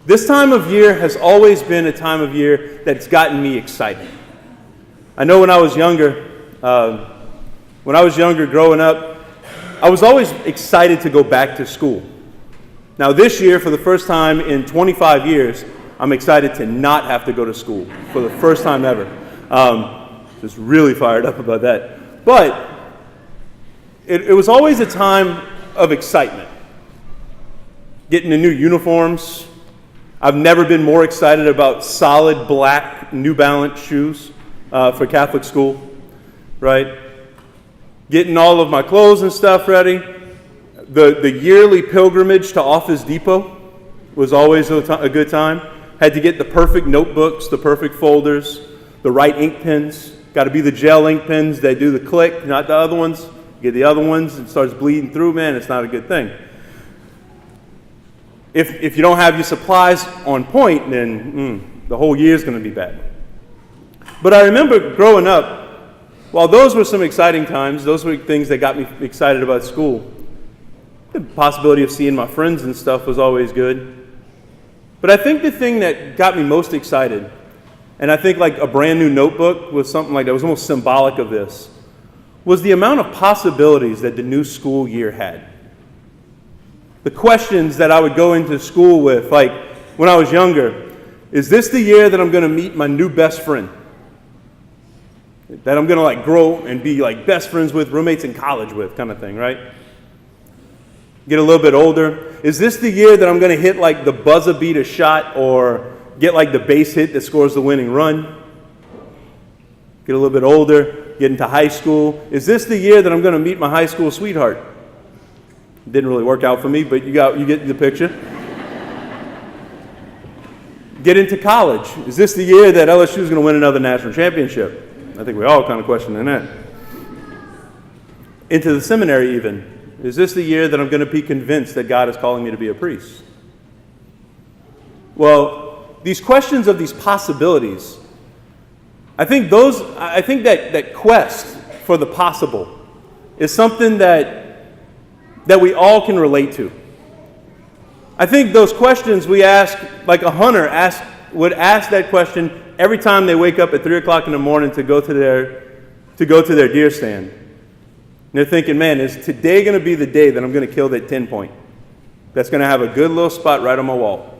This time of year has always been a time of year that's gotten me excited. I know when I was younger growing up, I was always excited to go back to school. Now this year, for the first time in 25 years, I'm excited to not have to go to school for the first time ever. Just really fired up about that. But it was always a time of excitement. Getting the new uniforms. I've never been more excited about solid black New Balance shoes for Catholic school, right? Getting all of my clothes and stuff ready. The yearly pilgrimage to Office Depot was always a good time. Had to get the perfect notebooks, the perfect folders, the right ink pens. Got to be the gel ink pens that do the click, not the other ones. You get the other ones, it starts bleeding through, man, it's not a good thing. If you don't have your supplies on point, then the whole year is going to be bad. But I remember growing up, while those were some exciting times, those were things that got me excited about school. The possibility of seeing my friends and stuff was always good. But I think the thing that got me most excited, and I think like a brand new notebook was something like that, was almost symbolic of this, was the amount of possibilities that the new school year had. The questions that I would go into school with, like when I was younger, is this the year that I'm going to meet my new best friend? That I'm going to like grow and be like best friends with, roommates in college with, kind of thing, right? Get a little bit older. Is this the year that I'm going to hit like the buzzer beater shot or get like the base hit that scores the winning run? Get a little bit older, get into high school. Is this the year that I'm going to meet my high school sweetheart? Didn't really work out for me, but you get the picture. Get into college. Is this the year that LSU is going to win another national championship? I think we all kind of questioning that. Into the seminary even. Is this the year that I'm going to be convinced that God is calling me to be a priest? Well, these questions of these possibilities, I think that quest for the possible is something that we all can relate to. I think those questions we ask, like a hunter would ask that question every time they wake up at 3 o'clock in the morning to go to their deer stand. And they're thinking, man, is today going to be the day that I'm going to kill that 10 point? That's going to have a good little spot right on my wall.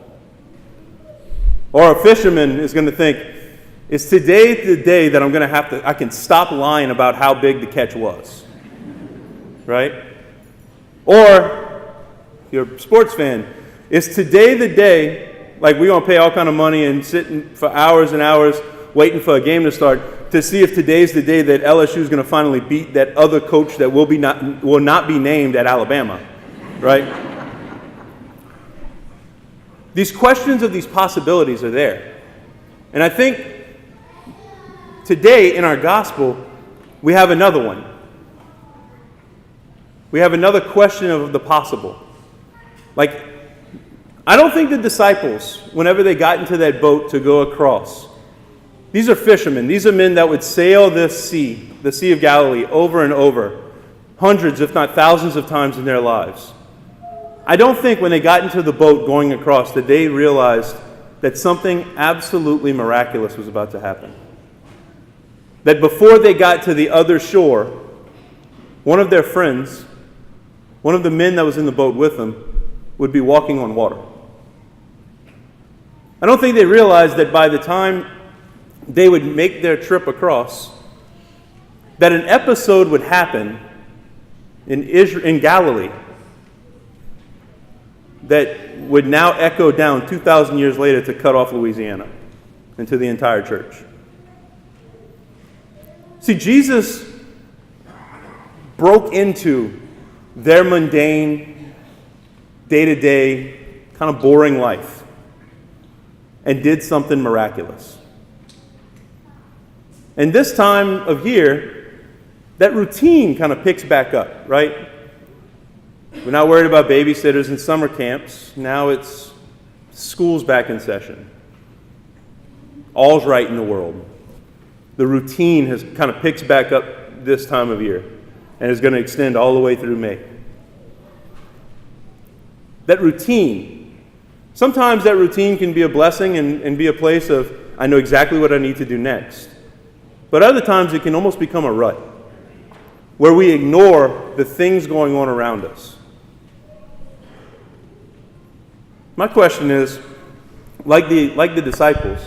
Or a fisherman is going to think, is today the day that I can stop lying about how big the catch was? Right? Or, if you're a sports fan, is today the day, like we're going to pay all kind of money and sitting for hours and hours waiting for a game to start to see if today's the day that LSU is going to finally beat that other coach that will not be named at Alabama, right? These questions of these possibilities are there. And I think today in our gospel, we have another one. We have another question of the possible. Like, I don't think the disciples, whenever they got into that boat to go across, these are fishermen. These are men that would sail this sea, the Sea of Galilee, over and over, hundreds, if not thousands of times in their lives. I don't think when they got into the boat going across that they realized that something absolutely miraculous was about to happen. That before they got to the other shore, one of their friends, one of the men that was in the boat with them, would be walking on water. I don't think they realized that by the time they would make their trip across, that an episode would happen in Galilee that would now echo down 2,000 years later to cut off Louisiana and to the entire church. See, Jesus broke into their mundane, day-to-day, kind of boring life and did something miraculous. And this time of year, that routine kind of picks back up, right? We're not worried about babysitters and summer camps. Now it's school's back in session. All's right in the world. The routine has kind of picks back up this time of year and is going to extend all the way through May. That routine Sometimes that routine can be a blessing and be a place of, I know exactly what I need to do next. But other times it can almost become a rut, where we ignore the things going on around us. My question is, like the disciples,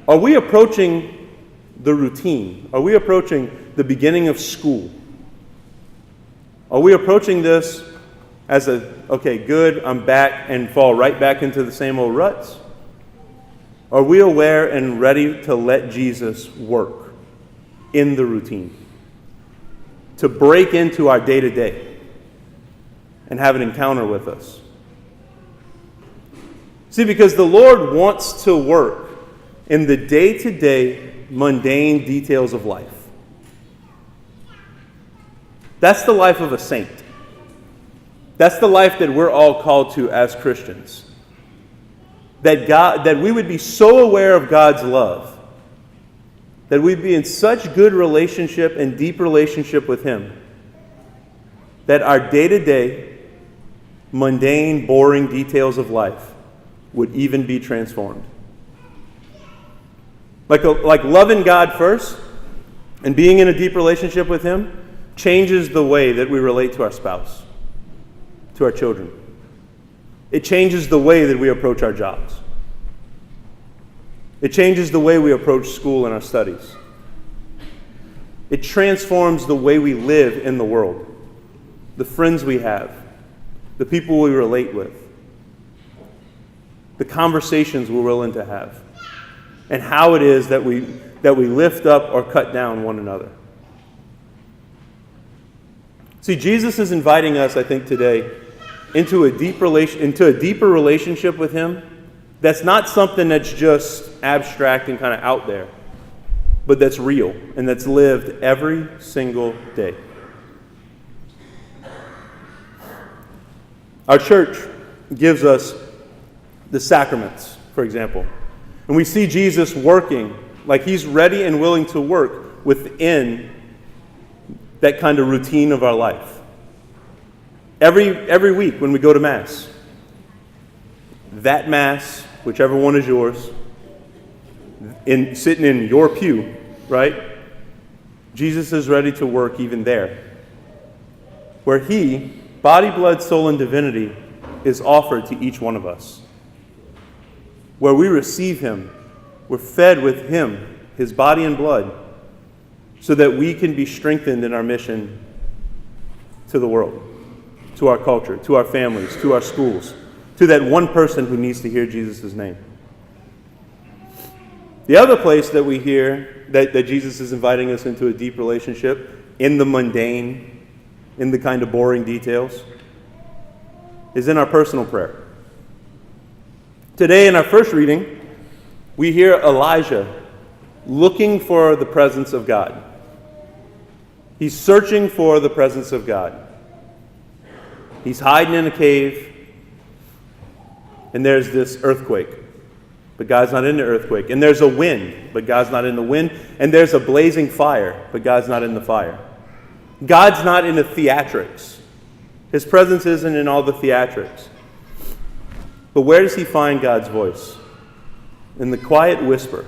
are we approaching the routine? Are we approaching the beginning of school? Are we approaching this as okay, good, I'm back, and fall right back into the same old ruts? Are we aware and ready to let Jesus work in the routine? To break into our day-to-day and have an encounter with us? See, because the Lord wants to work in the day-to-day mundane details of life. That's the life of a saint. That's the life that we're all called to as Christians. That we would be so aware of God's love, that we'd be in such good relationship and deep relationship with Him, that our day-to-day, mundane, boring details of life would even be transformed. Like loving God first and being in a deep relationship with Him changes the way that we relate to our spouse, to our children. It changes the way that we approach our jobs. It changes the way we approach school and our studies. It transforms the way we live in the world, the friends we have, the people we relate with, the conversations we're willing to have, and how it is that we lift up or cut down one another. See, Jesus is inviting us, I think, today into a deeper relationship with Him. That's not something that's just abstract and kind of out there, but that's real and that's lived every single day. Our church gives us the sacraments, for example. And we see Jesus working, like He's ready and willing to work within that kind of routine of our life. Every week when we go to Mass, that Mass, whichever one is yours, sitting in your pew, right? Jesus is ready to work even there, where He, body, blood, soul, and divinity, is offered to each one of us. Where we receive Him, we're fed with Him, His body and blood, so that we can be strengthened in our mission to the world, to our culture, to our families, to our schools, to that one person who needs to hear Jesus' name. The other place that we hear that Jesus is inviting us into a deep relationship in the mundane, in the kind of boring details, is in our personal prayer. Today in our first reading, we hear Elijah looking for the presence of God. He's searching for the presence of God. He's hiding in a cave, and there's this earthquake, but God's not in the earthquake. And there's a wind, but God's not in the wind. And there's a blazing fire, but God's not in the fire. God's not in the theatrics. His presence isn't in all the theatrics. But where does he find God's voice? In the quiet whisper.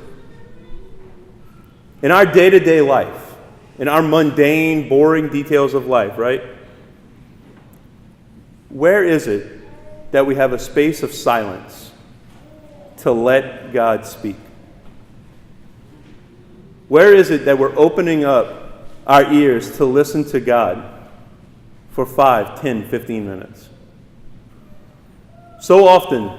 In our day-to-day life, in our mundane, boring details of life, right? Where is it that we have a space of silence to let God speak? Where is it that we're opening up our ears to listen to God for 5, 10, 15 minutes? So often,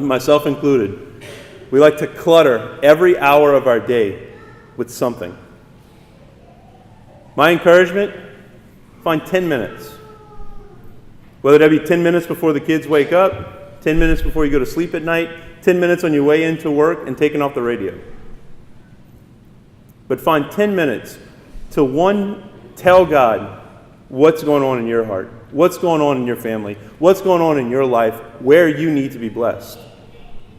myself included, we like to clutter every hour of our day with something. My encouragement, find 10 minutes. Whether that be 10 minutes before the kids wake up, 10 minutes before you go to sleep at night, 10 minutes on your way into work, and taking off the radio. But find 10 minutes to tell God what's going on in your heart, what's going on in your family, what's going on in your life, where you need to be blessed.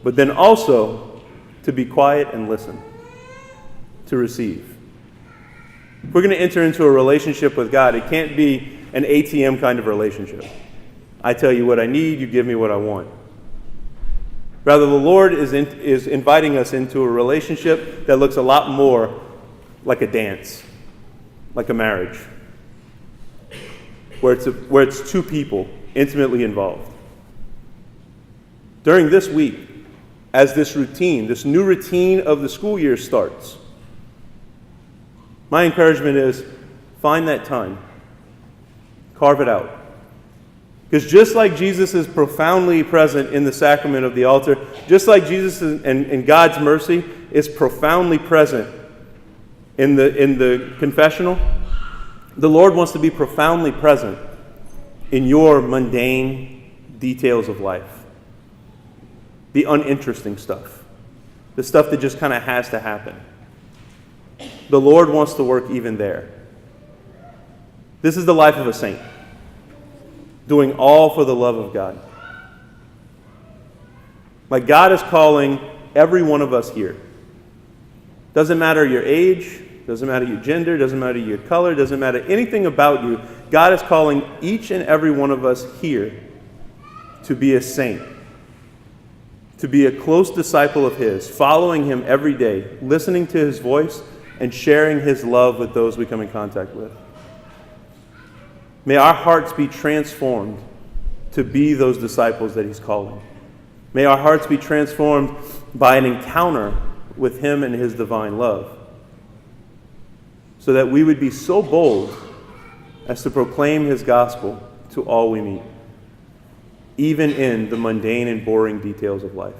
But then also to be quiet and listen, to receive. If we're going to enter into a relationship with God, it can't be an ATM kind of relationship. I tell you what I need, you give me what I want. Rather, the Lord is inviting us into a relationship that looks a lot more like a dance, like a marriage, where it's two people intimately involved. During this week, as this new routine of the school year starts, my encouragement is find that time. Carve it out. Because just like Jesus is profoundly present in the sacrament of the altar, just like Jesus and God's mercy is profoundly present in the confessional, the Lord wants to be profoundly present in your mundane details of life. The uninteresting stuff. The stuff that just kind of has to happen. The Lord wants to work even there. This is the life of a saint, doing all for the love of God. Like God is calling every one of us here. Doesn't matter your age, doesn't matter your gender, doesn't matter your color, doesn't matter anything about you. God is calling each and every one of us here to be a saint, to be a close disciple of His, following Him every day, listening to His voice, and sharing His love with those we come in contact with. May our hearts be transformed to be those disciples that He's calling. May our hearts be transformed by an encounter with Him and His divine love, so that we would be so bold as to proclaim His gospel to all we meet, even in the mundane and boring details of life.